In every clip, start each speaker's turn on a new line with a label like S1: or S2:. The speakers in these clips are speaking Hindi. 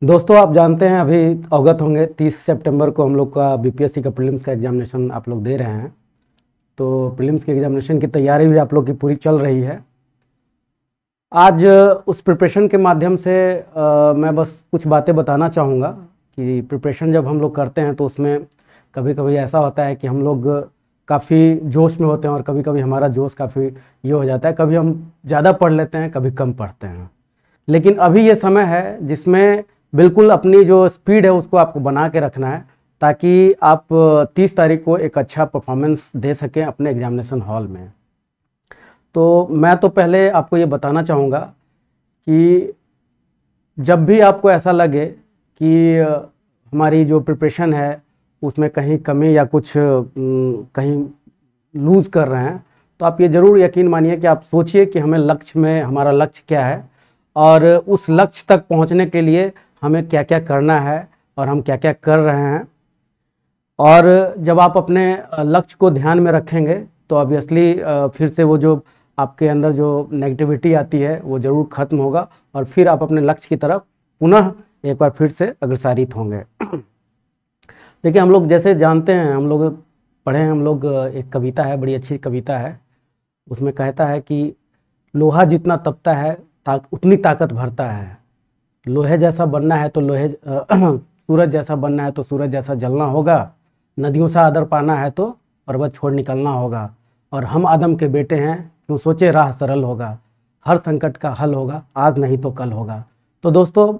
S1: दोस्तों, आप जानते हैं, अभी अवगत होंगे 30 सितंबर को हम लोग का बीपीएससी का प्रीलिम्स का एग्जामिनेशन आप लोग दे रहे हैं। तो प्रीलिम्स के एग्जामिनेशन की तैयारी भी आप लोग की पूरी चल रही है। आज उस प्रिपरेशन के माध्यम से मैं बस कुछ बातें बताना चाहूँगा कि प्रिपरेशन जब हम लोग करते हैं तो उसमें कभी कभी ऐसा होता है कि हम लोग काफ़ी जोश में होते हैं और कभी कभी हमारा जोश काफ़ी ये हो जाता है, कभी हम ज़्यादा पढ़ लेते हैं, कभी कम पढ़ते हैं। लेकिन अभी ये समय है जिसमें बिल्कुल अपनी जो स्पीड है उसको आपको बना के रखना है, ताकि आप 30 तारीख को एक अच्छा परफॉर्मेंस दे सकें अपने एग्जामिनेशन हॉल में। तो मैं तो पहले आपको ये बताना चाहूँगा कि जब भी आपको ऐसा लगे कि हमारी जो प्रिपरेशन है उसमें कहीं कमी या कुछ कहीं लूज़ कर रहे हैं, तो आप ये ज़रूर यकीन मानिए कि आप सोचिए कि हमारा लक्ष्य क्या है और उस लक्ष्य तक पहुंचने के लिए हमें क्या क्या करना है और हम क्या क्या कर रहे हैं। और जब आप अपने लक्ष्य को ध्यान में रखेंगे तो ऑब्वियसली फिर से वो जो आपके अंदर जो नेगेटिविटी आती है वो ज़रूर ख़त्म होगा और फिर आप अपने लक्ष्य की तरफ पुनः एक बार फिर से अग्रसारित होंगे। देखिए, हम लोग जैसे जानते हैं, हम लोग पढ़े हैं, हम लोग एक कविता है, बड़ी अच्छी कविता है, उसमें कहता है कि लोहा जितना तपता है उतनी ताकत भरता है। लोहे जैसा बनना है तो सूरज जैसा बनना है तो सूरज जैसा जलना होगा। नदियों से आदर पाना है तो पर्वत छोड़ निकलना होगा। और हम आदम के बेटे हैं, क्यों सोचे राह सरल होगा। हर संकट का हल होगा, आज नहीं तो कल होगा। तो दोस्तों,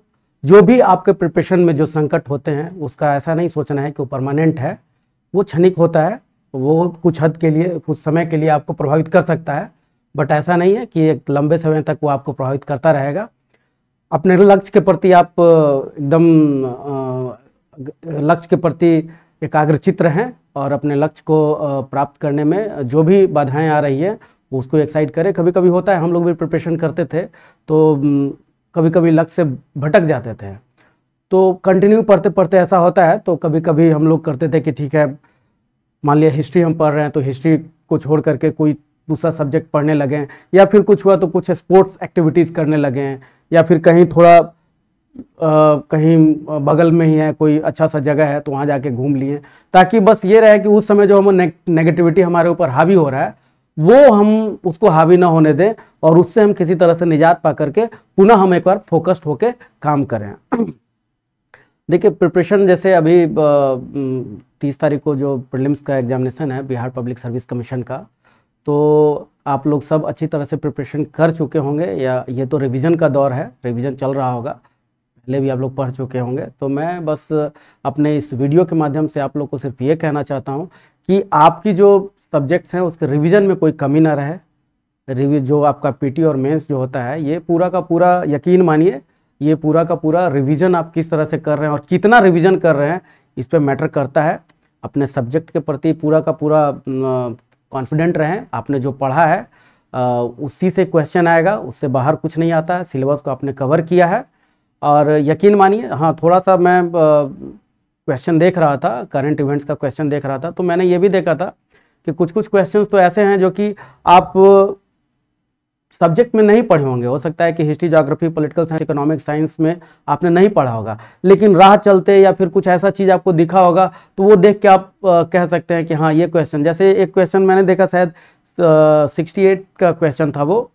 S1: जो भी आपके प्रिपरेशन में जो संकट होते हैं उसका ऐसा नहीं सोचना है कि वो परमानेंट है, वो क्षणिक होता है। वो कुछ हद के लिए, कुछ समय के लिए आपको प्रभावित कर सकता है, बट ऐसा नहीं है कि एक लंबे समय तक वो आपको प्रभावित करता रहेगा। अपने लक्ष्य के प्रति आप एकदम लक्ष्य के प्रति एकाग्रचित्त रहें और अपने लक्ष्य को प्राप्त करने में जो भी बाधाएं आ रही है उसको एक्साइट करें। कभी कभी होता है, हम लोग भी प्रिपरेशन करते थे तो कभी कभी लक्ष्य से भटक जाते थे, तो कंटिन्यू पढ़ते पढ़ते ऐसा होता है। तो कभी कभी हम लोग करते थे कि ठीक है, मान लिया हिस्ट्री हम पढ़ रहे हैं तो हिस्ट्री को छोड़ करके कोई दूसरा सब्जेक्ट पढ़ने लगें, या फिर कुछ हुआ तो कुछ स्पोर्ट्स एक्टिविटीज़ करने लगें, या फिर कहीं थोड़ा कहीं बगल में ही है कोई अच्छा सा जगह है तो वहाँ जाके घूम लिए, ताकि बस ये रहे कि उस समय जो हम नेगेटिविटी हमारे ऊपर हावी हो रहा है वो हम उसको हावी ना होने दें और उससे हम किसी तरह से निजात पा करके पुनः हम एक बार फोकस्ड होके काम करें। देखिए, प्रिपरेशन जैसे अभी 30 तारीख को जो प्रीलिम्स का एग्जामिनेशन है बिहार पब्लिक सर्विस कमीशन का, तो आप लोग सब अच्छी तरह से प्रिपरेशन कर चुके होंगे, या ये तो रिवीजन का दौर है, रिवीजन चल रहा होगा, पहले भी आप लोग पढ़ चुके होंगे। तो मैं बस अपने इस वीडियो के माध्यम से आप लोग को सिर्फ ये कहना चाहता हूँ कि आपकी जो सब्जेक्ट्स हैं उसके रिवीजन में कोई कमी ना रहे। जो आपका पीटी और मेंस जो होता है, ये पूरा का पूरा यकीन मानिए, ये पूरा का पूरा रिवीजन आप किस तरह से कर रहे हैं और कितना रिवीजन कर रहे हैं इस पर मैटर करता है। अपने सब्जेक्ट के प्रति पूरा का पूरा कॉन्फिडेंट रहें। आपने जो पढ़ा है उसी से क्वेश्चन आएगा, उससे बाहर कुछ नहीं आता है। सिलेबस को आपने कवर किया है और यकीन मानिए, हाँ, थोड़ा सा मैं क्वेश्चन देख रहा था, करंट इवेंट्स का क्वेश्चन देख रहा था, तो मैंने ये भी देखा था कि कुछ कुछ क्वेश्चंस तो ऐसे हैं जो कि आप सब्जेक्ट में नहीं पढ़े होंगे। हो सकता है कि history, geography, political science, economic science में आपने नहीं पढ़ा होगा, लेकिन राह चलते या फिर कुछ ऐसा चीज़ आपको दिखा होगा तो वो देख के आप कह सकते हैं कि हाँ, ये क्वेश्चन, जैसे एक क्वेश्चन मैंने देखा, शायद 68 का क्वेश्चन था वो,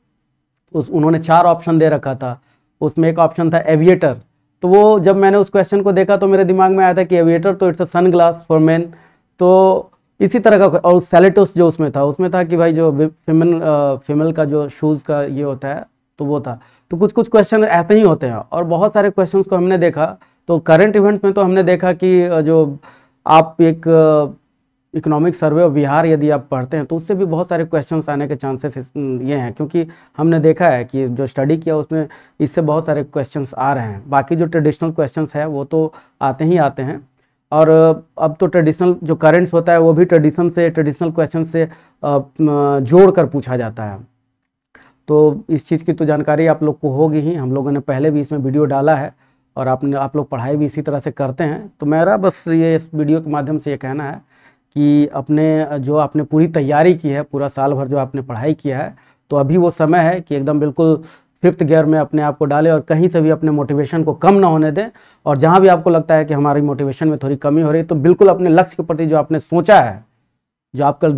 S1: उन्होंने 4 ऑप्शन दे रखा था, उसमें एक ऑप्शन था एविएटर। तो वो जब मैंने उस क्वेश्चन को देखा तो मेरे दिमाग में आया था कि एविएटर तो it's a sun glass for man. तो इसी तरह का, और सैलेटोस जो उसमें था कि भाई जो फीमेल का जो शूज़ का ये होता है तो वो था। तो कुछ कुछ क्वेश्चन ऐसे ही होते हैं और बहुत सारे क्वेश्चंस को हमने देखा। तो करंट इवेंट में तो हमने देखा कि जो आप एक इकोनॉमिक सर्वे ऑफ बिहार यदि आप पढ़ते हैं तो उससे भी बहुत सारे क्वेश्चंस आने के चांसेस ये हैं, क्योंकि हमने देखा है कि जो स्टडी किया उसमें इससे बहुत सारे क्वेश्चंस आ रहे हैं। बाकी जो ट्रेडिशनल क्वेश्चंस है वो तो आते ही आते हैं, और अब तो ट्रेडिशनल जो करेंट्स होता है वो भी ट्रेडिशनल क्वेश्चन से जोड़ कर पूछा जाता है। तो इस चीज़ की तो जानकारी आप लोग को होगी ही, हम लोगों ने पहले भी इसमें वीडियो डाला है और आप लोग पढ़ाई भी इसी तरह से करते हैं। तो मेरा बस ये इस वीडियो के माध्यम से ये कहना है कि जो आपने पूरी तैयारी की है, पूरा साल भर जो आपने पढ़ाई किया है, तो अभी वो समय है कि एकदम बिल्कुल 5th गियर में अपने आप को डालें और कहीं से भी अपने मोटिवेशन को कम ना होने दें। और जहाँ भी आपको लगता है कि हमारी मोटिवेशन में थोड़ी कमी हो रही है, तो बिल्कुल अपने लक्ष्य के प्रति जो आपने सोचा है, जो आपका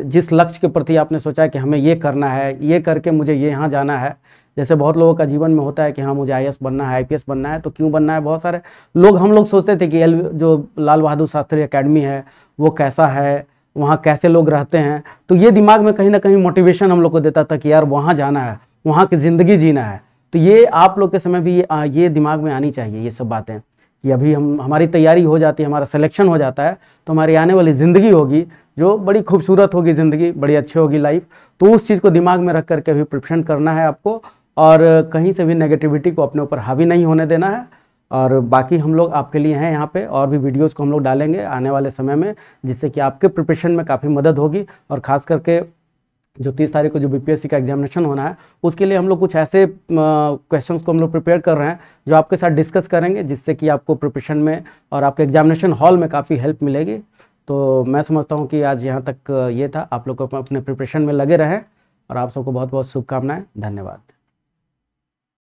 S1: जिस लक्ष्य के प्रति आपने सोचा है कि हमें ये करना है, ये करके मुझे ये यहाँ जाना है। जैसे बहुत लोगों का जीवन में होता है कि हाँ मुझे IAS बनना है, IPS बनना है। तो क्यों बनना है? बहुत सारे हम लोग सोचते थे कि जो लाल बहादुर शास्त्री एकेडमी है वो कैसा है, वहाँ कैसे लोग रहते हैं। तो ये दिमाग में कहीं ना कहीं मोटिवेशन हम लोग को देता था कि यार वहाँ जाना है, वहाँ की ज़िंदगी जीना है। तो ये आप लोग के समय भी ये दिमाग में आनी चाहिए ये सब बातें, कि अभी हमारी तैयारी हो जाती है, हमारा सिलेक्शन हो जाता है, तो हमारी आने वाली ज़िंदगी होगी जो बड़ी खूबसूरत होगी, ज़िंदगी बड़ी अच्छी होगी, लाइफ। तो उस चीज़ को दिमाग में रख करके भी प्रिपरेशन करना है आपको, और कहीं से भी नेगेटिविटी को अपने ऊपर हावी नहीं होने देना है। और बाकी हम लोग आपके लिए हैं यहाँ पे, और भी वीडियोस को हम लोग डालेंगे आने वाले समय में, जिससे कि आपके प्रिपरेशन में काफ़ी मदद होगी। और ख़ास करके जो 30 तारीख को जो BPSC का एग्जामिनेशन होना है, उसके लिए हम लोग कुछ ऐसे क्वेश्चंस को हम लोग प्रिपेयर कर रहे हैं जो आपके साथ डिस्कस करेंगे, जिससे कि आपको प्रिपरेशन में और आपके एग्जामिनेशन हॉल में काफ़ी हेल्प मिलेगी। तो मैं समझता हूँ कि आज यहाँ तक ये था। आप लोग अपने प्रिपरेशन में लगे रहें, और आप सबको बहुत बहुत शुभकामनाएं। धन्यवाद।